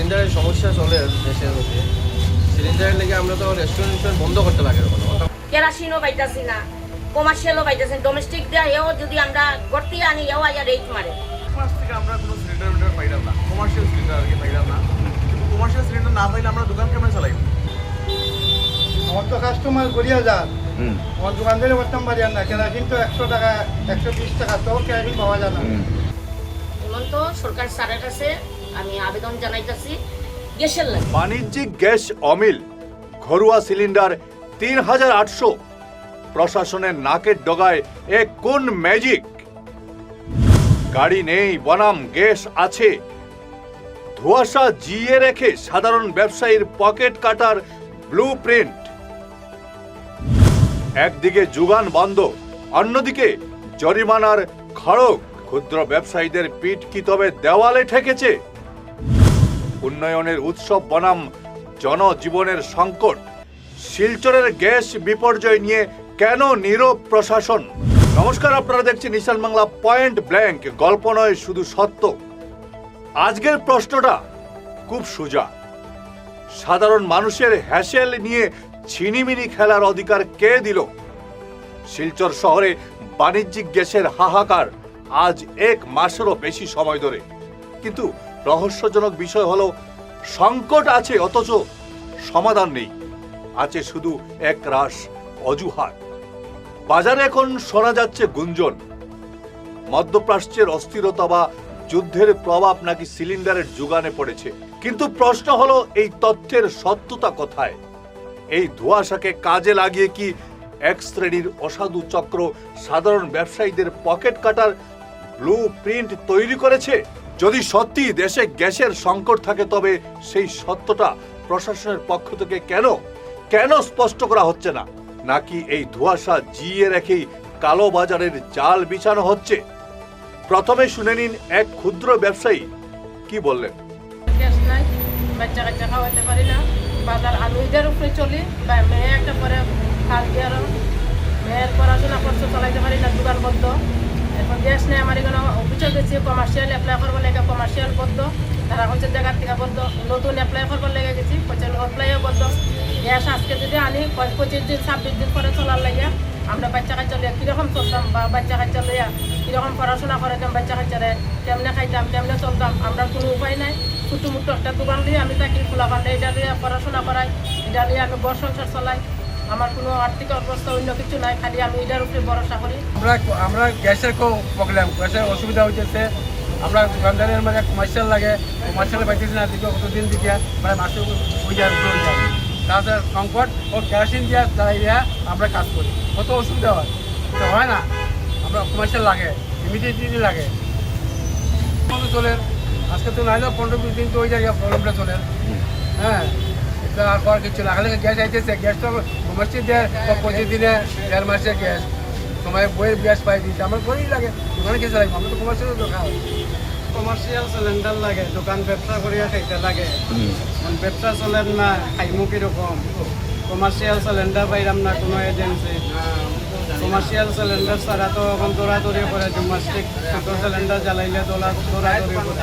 সিলিন্ডারের সমস্যা চলে দেশের মধ্যে। সিলিন্ডারের লেগে আমরা তো রেস্টুরেন্ট বন্ধ করতে লাগে, কেরাসিনও পাইতাছি না, কমার্শিয়ালও পাইতাছি, ডোমেস্টিক দেয় এও যদি আমরা গড়তি আনি এও আয়া রেট মারে। মাস থেকে আমরা কোনো সিলিন্ডার পাইলাম না, কমার্শিয়াল সিলিন্ডার আর কি পাইলাম না। কিন্তু কমার্শিয়াল সিলিন্ডার না পাইলে আমরা দোকান কেমন চালাইব? আমার তো কাস্টমার গড়িয়া যান, আমার দোকানদারে করতাম পারিয়ার না, কেরাসিন তো 100 টাকা 120 টাকা, তো কেরাসিন পাওয়া যায় না। এমন তো সরকার স্যারের কাছে আমি আবেদন জানাইতেছি গ্যাসের লাগে। বাণিজ্যিক গ্যাস অমিল, ঘরোয়া সিলিন্ডার ৩,৮০০। প্রশাসনের নাকের ডগায় এ কোন ম্যাজিক? গাড়ি নেই বনাম গ্যাস আছে, ধোঁয়াশা জিয়ে রেখে সাধারণ ব্যবসায়ীর পকেট কাটার ব্লু প্রিন্ট। একদিকে যোগান বন্ধ, অন্যদিকে জরিমানার খড়গ। ক্ষুদ্র ব্যবসায়ীদের পিঠ কি তবে দেওয়ালে ঠেকেছে? উন্নয়নের উৎসব বনাম জনজীবনের সংকট। শিলচরের গ্যাস বিপর্যয় নিয়ে কেন নীরব প্রশাসন? নমস্কার, আপনারা দেখছেন ঈশান বাংলা পয়েন্ট ব্ল্যাঙ্ক। গল্প নয়, শুধু সত্য। আজকের প্রশ্নটা খুব সোজা। সাধারণ মানুষের হ্যাসেল নিয়ে ছিনিমিনি খেলার অধিকার কে দিল? শিলচর শহরে বাণিজ্যিক গ্যাসের হাহাকার আজ 1 মাসেরও বেশি সময় ধরে। কিন্তু রহস্যজনক বিষয় হলো, সংকট আছে অথচ সমাধান নেই। আছে শুধু একরাশ অজুহাত। বাজারে এখন শোনা যাচ্ছে গুঞ্জন, মধ্যপ্রাচ্যের অস্থিরতা বা যুদ্ধের প্রভাব নাকি সিলিন্ডারের যোগানে পড়েছে। কিন্তু প্রশ্ন হলো, এই তথ্যের সত্যতা কোথায়? এই ধোঁয়াশাকে কাজে লাগিয়ে কি এক শ্রেণীর অসাধু চক্র সাধারণ ব্যবসায়ীদের পকেট কাটার ব্লু প্রিন্ট তৈরি করেছে? যদি সত্যি দেশে গ্যাসের সংকট থাকে, তবে সেই সত্যটা প্রশাসনের পক্ষ থেকে কেন স্পষ্ট করা হচ্ছে না? নাকি এই ধোঁয়াশা জিয়ে রেখেই কালো বাজারের জাল বিছানো হচ্ছে? প্রথমে শুনে নিন এক ক্ষুদ্র ব্যবসায়ী কি বললেন। গ্যাস নাই, বাচ্চা কাচ্চা খাওয়াতে পারি না, বাজার আমি এদের উপরে চলি। মেয়ে একটা পরে খাল দিয়ে আরো মেয়ের পড়াশোনা খরচ চালাইতে পারি না, দোকান বন্ধ। এখন গ্যাস নেই, আমার এখানে অফিসে গেছি কমার্শিয়াল অ্যাপ্লাই করবো লেগে, কমার্শিয়াল বন্ধ। তারা হচ্ছে জায়গার থেকে বন্ধ। নতুন অ্যাপ্লাই করবার লেগে গেছি, হচ্ছে অ্যাপ্লাইও বন্ধ। গ্যাস আজকে যদি আনি 25 দিন 26 দিন পরে চলার লাগে, আমরা বাচ্চা কাচ্চা লিয়া কীরকম চলতাম, বা বাচ্চা কাচ্চা লইয়া কীরকম পড়াশোনা করাতাম, বাচ্চা কাচ্চারে কেমনে খাইতাম, কেমনে চলতাম, আমরা কোনো উপায় নাই। ছোটো মুটো একটা দোকান দিয়ে আমি তাকে খোলা পারলে এটা দিয়ে পড়াশোনা করাই, এটা দিয়ে আমি বড় সংসার চলাই। আমার কোনো আর্থিক অবস্থা অন্য কিছু নাই, খালি আমি এটার উপরে ভরসা করি। আমরা গ্যাসের খুব প্রবলেম, গ্যাসের অসুবিধা হইতেছে। আমরা দোকানদারের মানে কমার্শিয়াল লাগে, কমার্শিয়াল পাইতেছি না, দিকে কতদিন দিকে মানে মাসে হয়ে যায়। তাছাড়া সংকট ও কেরাসিন দিয়া জ্বালাই দিয়া আমরা কাজ করি, কত অসুবিধা হয়। তো হয় না, আমরা কমার্শিয়াল লাগে, ইমিডিয়েটলি লাগে। চলে আজকে তো নাইলেও 15-20 দিন তো ওই জায়গায় প্রবলেমটা চলে। হ্যাঁ, এটা আর করার কিছু না। খালি গ্যাস আইতেছে, গ্যাস তো কমার্শিয়াল দেয় 25 দিনে 1.5 মাসের গ্যাস, সময় বইয়ের গ্যাস পাই দিচ্ছে। আমার করেই লাগে, দোকানে কিছু লাগবে, আমরা তো কমার্শিয়াল দোকান। কমার্শিয়াল সিলিন্ডার লাগে, দোকান ব্যবসা করিয়া খাইতে লাগে। ব্যবসা চলেন না, খাইমু কিরকম? কমার্শিয়াল সিলিন্ডার পাইলাম না কোনো এজেন্সি। কমার্শিয়াল সিলিন্ডার ছাড়া তো এখন দৌড়াদৌড়ি করে, ডোমেস্টিক ছোটো সিলিন্ডার জ্বালাইলে দৌড়াদৌড়ি করে।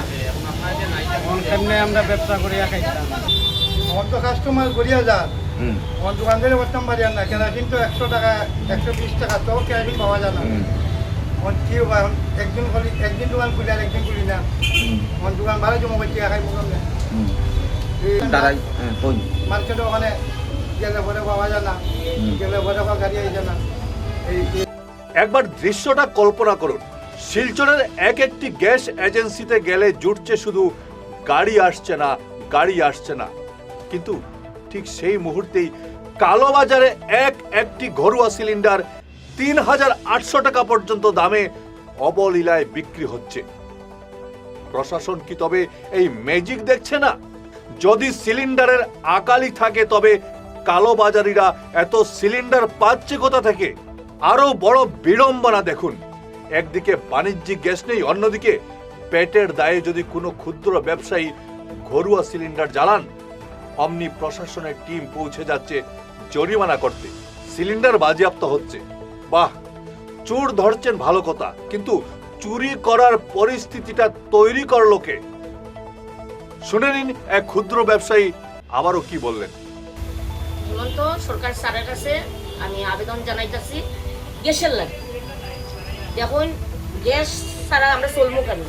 এখন কেমনে আমরা ব্যবসা করিয়া খাইতাম? আমার তো কাস্টমার গড়িয়া যান, আমার দোকানদারে করতাম পারিয়ার না, কেরাসিন তো 100 টাকা 120 টাকা, তো কেরাসিন পাওয়া যায় না। আমার কি হবে? একদিন দোকান খুলি আর একদিন খুলি না। আমার দোকান ভালো জমা করছি, খাই মুখ মার্কেটে ওখানে গেলে পরে পাওয়া যায় না, গেলে পরে গাড়ি আইছে না। একবার দৃশ্যটা কল্পনা করুন। শিলচরের একটি গ্যাস এজেন্সিতে গেলে জুটছে শুধু গাড়ি আসছে না। কিন্তু ঠিক সেই মুহূর্তেই কালোবাজারে একটি ঘরোয়া সিলিন্ডার ৩,৮০০ টাকা পর্যন্ত দামে অবলীলায় বিক্রি হচ্ছে। প্রশাসন কি তবে এই ম্যাজিক দেখছে না? যদি সিলিন্ডারের আকালি থাকে, তবে কালোবাজারিরা এত সিলিন্ডার পাচ্ছে কোথা থেকে? আরো বড় বিড়ম্বনা দেখুন, একদিকে বাণিজ্যিক গ্যাস নেই, অন্যদিকে পেটের দায়ে যদি কোনো ক্ষুদ্র ব্যবসায়ী ঘরোয়া সিলিন্ডার জ্বালান, অমনি প্রশাসনের টিম পৌঁছে যাচ্ছে জরিমানা করতে। সিলিন্ডার বাজেয়াপ্ত হচ্ছে। বাহ, চোর ধরছেন ভালো কথা, কিন্তু চুরি করার পরিস্থিতিটা তৈরি করলো কে? শুনে নিন এক ক্ষুদ্র ব্যবসায়ী আবারও কি বললেন। ঝুলন্ত সরকার স্যারের কাছে আমি আবেদন জানাইতেছি গ্যাসের লাগে। দেখুন গ্যাস ছাড়া আমরা চলবো কেন?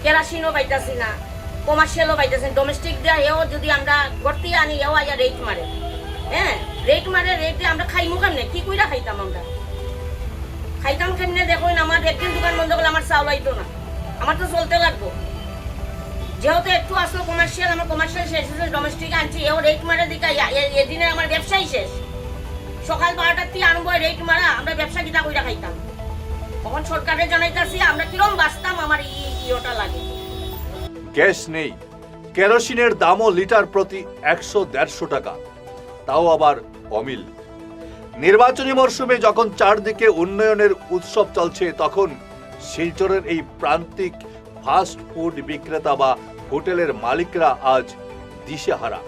কেরাসিনও পাইতেছি না, কমার্শিয়ালও পাইতেছি, ডোমেস্টিক দেওয়া এও যদি আমরা ভর্তি আনি এও আয়া রেট মারে। হ্যাঁ, রেট মারে, রেটে আমরা খাইমু কেমনে? কি কইরা খাইতাম আমরা? খাইতাম কেমনে? দেখুন আমার একদিন দোকান বন্ধ করলে আমার চাউল আইতো না, আমার তো চলতে লাগবো। যেহেতু একটু আসলো কমার্শিয়াল, আমার কমার্শিয়াল শেষ হয়েছে, ডোমেস্টিক আনছি, এও রেট মারে দিকা এদিনে আমার ব্যবসাই শেষ। সকাল 12টার থেকে আরম্ভ হয় রেট মারা, আমরা ব্যবসা কিতা কইরা খাইতাম। তখন সরকারে জানাইতেছি আমরা কিরম বাঁচতাম, আমার ইয়েটা লাগে। গ্যাস নেই, কেরোসিনের দামও লিটার প্রতি 100-150 টাকা, তাও আবার অমিল। নির্বাচনী মরশুমে যখন চারদিকে উন্নয়নের উৎসব চলছে, তখন শিলচরের এই প্রান্তিক ফাস্ট ফুড বিক্রেতা বা হোটেলের মালিকরা আজ দিশেহারা।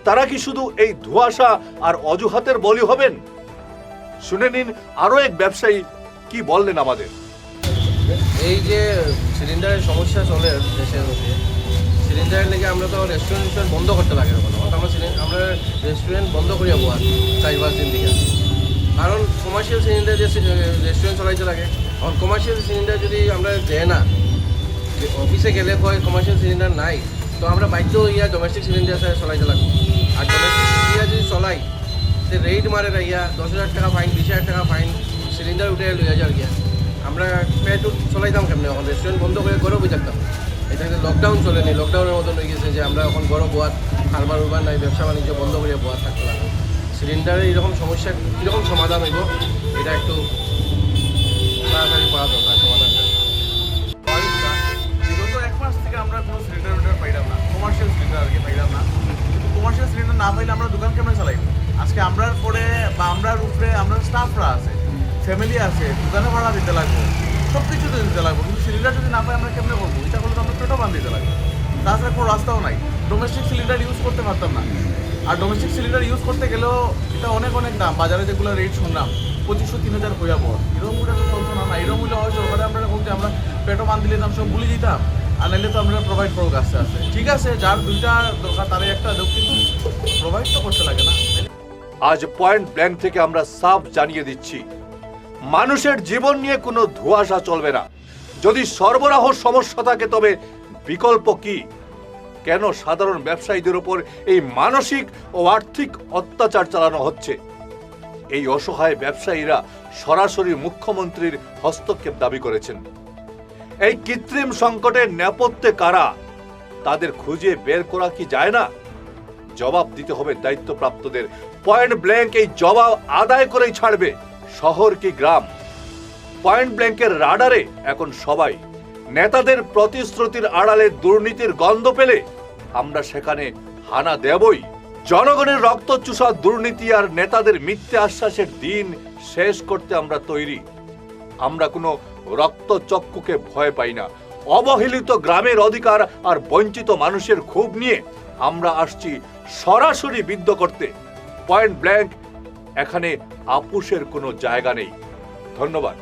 তারা কি শুধু এই ধোঁয়াশা আর অজুহাতের বলি হবেন? শুনে নিন আরো এক ব্যবসায়ী কি বললেন আমাদের। এই যে সিলিন্ডারের সমস্যা চলে দেশের মধ্যে, সিলিন্ডারের লেগে আমরা তো রেস্টুরেন্ট বন্ধ করতে লাগে। আমরা রেস্টুরেন্ট বন্ধ করিয়া বয়া 4-5 দিন থেকে, কারণ কমার্শিয়াল সিলিন্ডার যে রেস্টুরেন্ট চলাইতে লাগে। এখন কমার্শিয়াল সিলিন্ডার যদি আমরা দেয় না, অফিসে গেলে কয় কমার্শিয়াল সিলিন্ডার নাই, তো আমরা বাধ্য ইয়া ডোমেস্টিক সিলিন্ডার চলাইতে লাগবো। আর ডোমেস্টিক ইয়া যদি চলাই, সে রেট মারে ইয়া 10,000 টাকা ফাইন, 20,000 টাকা ফাইন, সিলিন্ডার উঠে লইয়া যাও গিয়া। আমরা পেট চলাইতাম কেমনে? এখন রেস্টুরেন্ট বন্ধ করে ঘরেও বই থাকতাম। এটা লকডাউন চলেনি, লকডাউনের মতন হয়ে গেছে যে আমরা এখন ঘরও বোয়াত কারবার উরবার নাই, ব্যবসা বাণিজ্য বন্ধ করে বোয়াত থাকতে লাগে। সিলিন্ডারের এরকম সমস্যা কীরকম সমাধান হইব, এটা একটু তাড়াতাড়ি করা দরকার সমাধানটা। বিগত 1 মাস থেকে আমরা কোনো সিলিন্ডার পাইলাম না, কমার্শিয়াল সিলিন্ডার আর কি পাইলাম না। কিন্তু কমার্শিয়াল সিলিন্ডার না পাইলে আমরা দোকান কেমনে চালাইব? আজকে আমরার পরে বা আমরার উপরে আমরা স্টাফরা আছে, ফ্যামিলি আছে, দোকানে ভাড়া দিতে লাগবে, সব কিছুতে দিতে লাগবে। কিন্তু সিলিন্ডার যদি না পাই আমরা কেমনে করবো? এটা করলে তো আমরা পেটও বান দিতে লাগবে। তাছাড়া কোনো রাস্তাও নাই, ডোমেস্টিক সিলিন্ডার ইউজ করতে পারতাম না। আর ডোমেস্টিক সিলিন্ডার ইউজ করতে গেলেও এটা অনেক দাম। বাজারে যেগুলো রেট শুনলাম 2500-3000 হইয়া পর, এরকম করে তো চলতো না। এরকম হলে হয় সরকারে আমরা বলতে আমরা পেটও বান দিলে দাম সব ভুলে দিতাম, আর নাইলে তো আমরা প্রোভাইড করবো আস্তে আস্তে। ঠিক আছে, যার দুইটা দরকার তারই একটা দেব, কিন্তু প্রোভাইড তো করতে লাগে না। আজ পয়েন্ট ব্ল্যাঙ্ক থেকে আমরা সাফ জানিয়ে দিচ্ছি, মানুষের জীবন নিয়ে কোনো ধোঁয়াশা চলবে না। যদি সরবরাহ সমস্যা থাকে তবে বিকল্প কি? কেন সাধারণ ব্যবসায়ীদের উপর এই মানসিক ও আর্থিক অত্যাচার চালানো হচ্ছে? এই অসহায় ব্যবসায়ীরা সরাসরি মুখ্যমন্ত্রীর হস্তক্ষেপ দাবি করেছেন। এই কৃত্রিম সংকটের নেপথ্যে কারা, তাদের খুঁজে বের করা কি যায় না? জবাব দিতে হবে দায়িত্বপ্রাপ্তদের। পয়েন্ট ব্ল্যাঙ্ক এই জবাব আদায় করেই ছাড়বে। শহর কি গ্রাম, পয়েন্ট ব্ল্যাঙ্কের রাডারে এখন সবাই। নেতাদের প্রতিশ্রুতির আড়ালে দুর্নীতির গন্ধ পেলে আমরা সেখানে হানা দেবই। জনগণের রক্তচুষা দুর্নীতি আর নেতাদের মিথ্যে আশ্বাসের দিন শেষ করতে আমরা তৈরি। আমরা কোনো রক্তচক্ষুকে ভয় পাই না। অবহেলিত গ্রামের অধিকার আর বঞ্চিত মানুষের ক্ষোভ নিয়ে আমরা আসছি সরাসরি বিদ্ধ করতে। পয়েন্ট ব্ল্যাঙ্ক, এখানে আপুসের কোনো জায়গা নেই। ধন্যবাদ।